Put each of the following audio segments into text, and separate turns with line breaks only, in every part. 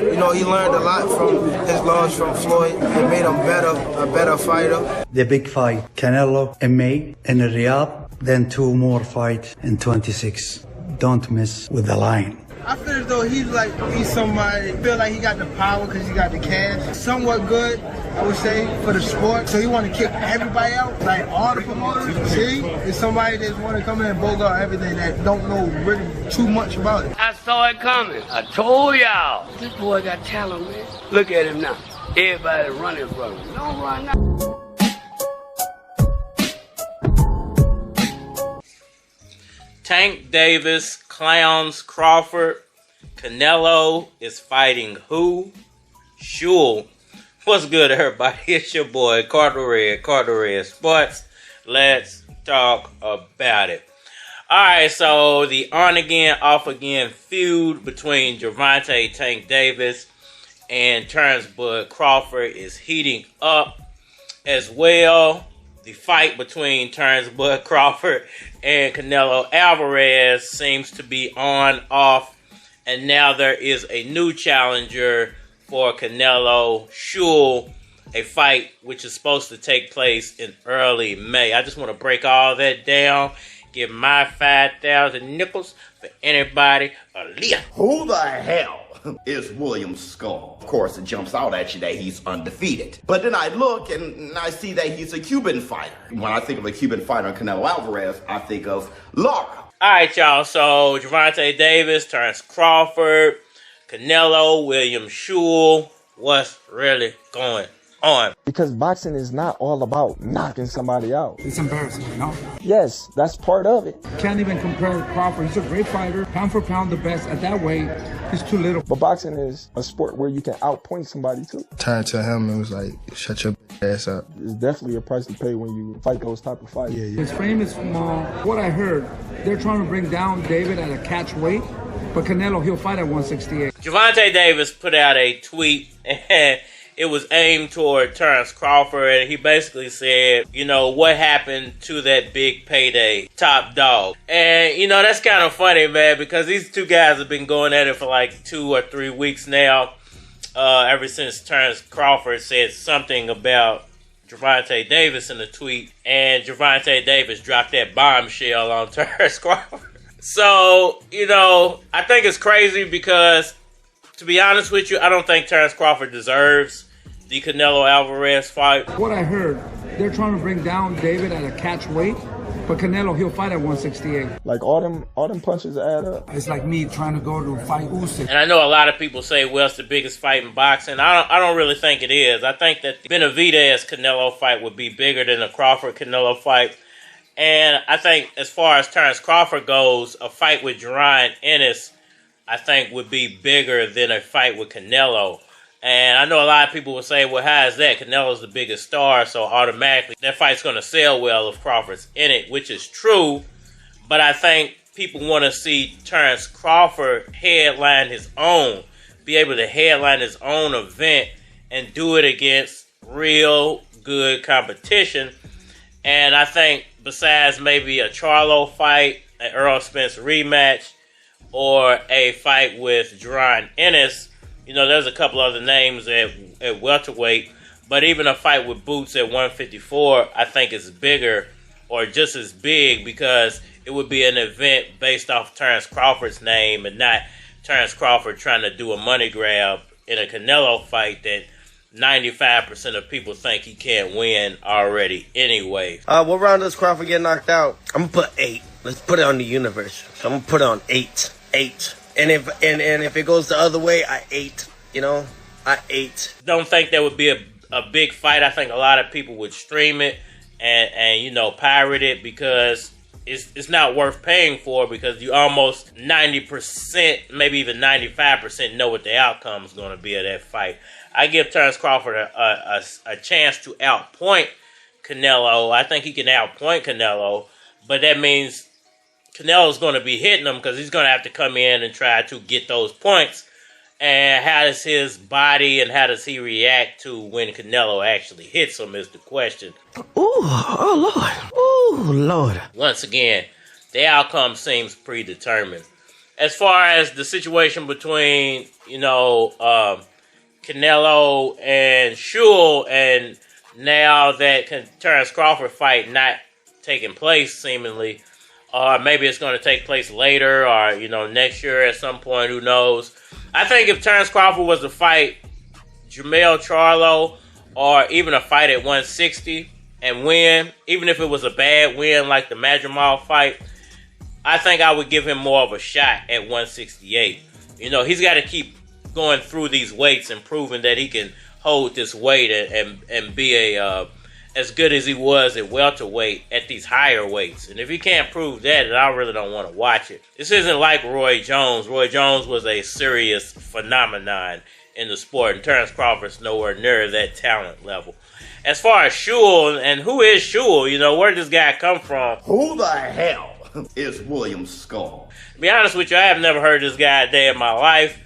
You know, he learned a lot from his loss from Floyd. It made him a better fighter.
The big fight, Canelo in May in Riyadh, then 2 more fights in 26. Don't mess with the line.
I feel as though he's somebody, feel like he got the power because he got the cash. Somewhat good, I would say, for the sport. So he want to kick everybody out, like all the promoters. See, it's somebody that want to come in and bogart everything that don't know really too much about it.
I saw it coming. I told y'all. This boy got talent, man. Look at him now. Everybody running from him. Don't run now.
Tank Davis clowns Crawford. Canelo is fighting who? Scull. What's good, everybody? It's your boy, Carter Sports. Let's talk about it. Alright, so the on-again, off-again feud between Gervonta Tank Davis and Terrence Bud Crawford is heating up as well. The fight between Terrence Bud Crawford and Canelo Alvarez seems to be on, off, and now there is a new challenger for Canelo, Scull, a fight which is supposed to take place in early May. I just want to break all that down, give my 5,000 nickels for anybody, Aaliyah.
Who the hell is William Scull? Of course, it jumps out at you that he's undefeated. But then I look and I see that he's a Cuban fighter. When I think of a Cuban fighter, Canelo Alvarez, I think of Laura.
All right, y'all. So Gervonta Davis, Terrence Crawford, Canelo, William Scull. What's really going on?
Because boxing is not all about knocking somebody out.
It's embarrassing, you know?
Yes, that's part of it.
Can't even compare Crawford. He's a great fighter, pound for pound the best. At that weight, he's too little.
But boxing is a sport where you can outpoint somebody too.
Turned to him and was like, shut your ass up.
It's definitely a price to pay when you fight those type of fights.
His frame is small. What I heard, they're trying to bring down David at a catch weight, but Canelo, he'll fight at 168.
Gervonta Davis put out a tweet and it was aimed toward Terrence Crawford, and he basically said, you know, what happened to that big payday, top dog? And, you know, that's kind of funny, man, because these two guys have been going at it for like 2 or 3 weeks now, ever since Terrence Crawford said something about Gervonta Davis in a tweet, and Gervonta Davis dropped that bombshell on Terrence Crawford. So, you know, I think it's crazy because, to be honest with you, I don't think Terrence Crawford deserves the Canelo Alvarez fight.
What I heard, they're trying to bring down David at a catch weight, but Canelo, he'll fight at 168.
Like all them punches add up.
It's like me trying to go to fight Usyk.
And I know a lot of people say, well, it's the biggest fight in boxing. I don't really think it is. I think that the Benavidez-Canelo fight would be bigger than the Crawford-Canelo fight. And I think as far as Terrence Crawford goes, a fight with Riyadh Ennis, I think, would be bigger than a fight with Canelo. And I know a lot of people will say, well, how is that? Canelo's the biggest star, so automatically that fight's going to sell well if Crawford's in it, which is true. But I think people want to see Terrence Crawford headline his own, be able to headline his own event and do it against real good competition. And I think besides maybe a Charlo fight, an Errol Spence rematch, or a fight with Riyadh Ennis, you know, there's a couple other names at welterweight, but even a fight with Boots at 154, I think is bigger or just as big because it would be an event based off Terrence Crawford's name and not Terrence Crawford trying to do a money grab in a Canelo fight that 95% of people think he can't win already anyway.
What round does Crawford get knocked out? I'm going to put 8. Let's put it on the universe. So I'm going to put it on 8. 8. And if it goes the other way, I 8. You know, I 8.
Don't think that would be a big fight. I think a lot of people would stream it and you know, pirate it because it's not worth paying for because you almost 90%, maybe even 95% know what the outcome is going to be of that fight. I give Terrence Crawford a chance to outpoint Canelo. I think he can outpoint Canelo, but that means Canelo's going to be hitting him because he's going to have to come in and try to get those points. And how does his body and how does he react to when Canelo actually hits him is the question.
Ooh, oh, Lord. Ooh, Lord.
Once again, the outcome seems predetermined. as far as the situation between, Canelo and Scull, and now that Terence Crawford fight not taking place seemingly, or maybe it's going to take place later, or next year at some point, who knows. I think if Terence Crawford was to fight Jermell Charlo, or even a fight at 160 and win, even if it was a bad win like the Madrimal fight, I think I would give him more of a shot at 168. He's got to keep going through these weights and proving that he can hold this weight and be as good as he was at welterweight at these higher weights. And if he can't prove that, then I really don't want to watch it. This isn't like Roy Jones. Roy Jones was a serious phenomenon in the sport, and Terence Crawford's nowhere near that talent level. As far as Scull, and who is Scull? Where did this guy come from?
Who the hell is William Scull?
To be honest with you, I have never heard this guy a day in my life.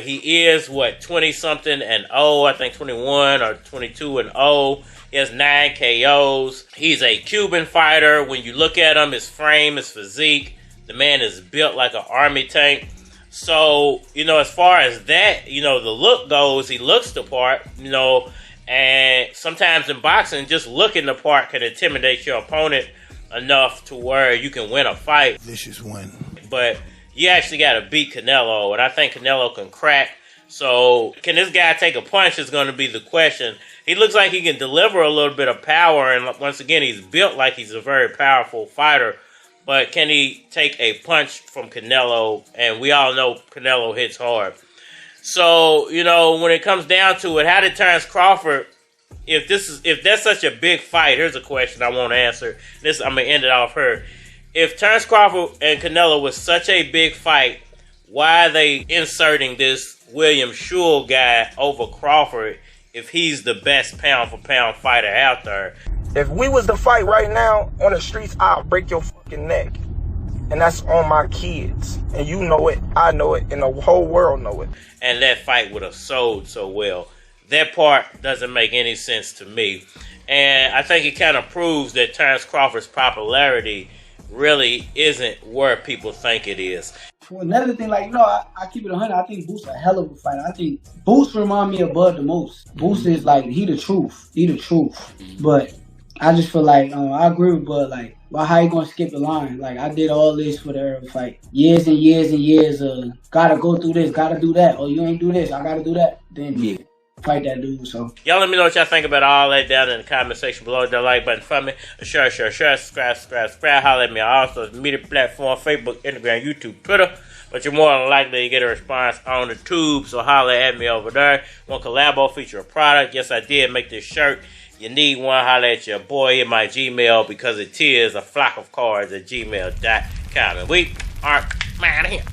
He is, 20-something and 0, I think 21 or 22 and 0. He has 9 KOs. He's a Cuban fighter. When you look at him, his frame, his physique, the man is built like an army tank. So, as far as that, the look goes, he looks the part, and sometimes in boxing, just looking the part can intimidate your opponent enough to where you can win a fight.
Vicious win.
But you actually got to beat Canelo, and I think Canelo can crack. So can this guy take a punch is going to be the question. He looks like he can deliver a little bit of power, and once again, he's built like he's a very powerful fighter. But can he take a punch from Canelo? And we all know Canelo hits hard. So, when it comes down to it, how did Terence Crawford, if that's such a big fight, here's a question I won't answer. I'm going to end it off here. If Terence Crawford and Canelo was such a big fight, why are they inserting this William Scull guy over Crawford if he's the best pound-for-pound fighter out there?
If we was to fight right now on the streets, I'll break your fucking neck. And that's on my kids. And you know it, I know it, and the whole world know it.
And that fight would have sold so well. That part doesn't make any sense to me. And I think it kind of proves that Terence Crawford's popularity really isn't where people think it is.
Another thing, I keep it 100. I think Boot's a hell of a fighter. I think Boots remind me of Bud the most. Boots is he the truth. He the truth. But I just feel like, I agree with Bud, well, how you gonna skip the line? I did all this for the Earth fight. Years and years and years gotta go through this, gotta do that. Oh, you ain't do this, I gotta do that. Then fight that dude, so.
Y'all let me know what y'all think about all that down in the comment section below. The like button for me. Share, subscribe. Holler at me on all social media platforms, Facebook, Instagram, YouTube, Twitter. But you're more than likely to get a response on the tube, so holler at me over there. Want collabo, feature a product? Yes, I did make this shirt. You need one, holler at your boy in my Gmail, because it is a flock of cards at gmail.com. And we are man here.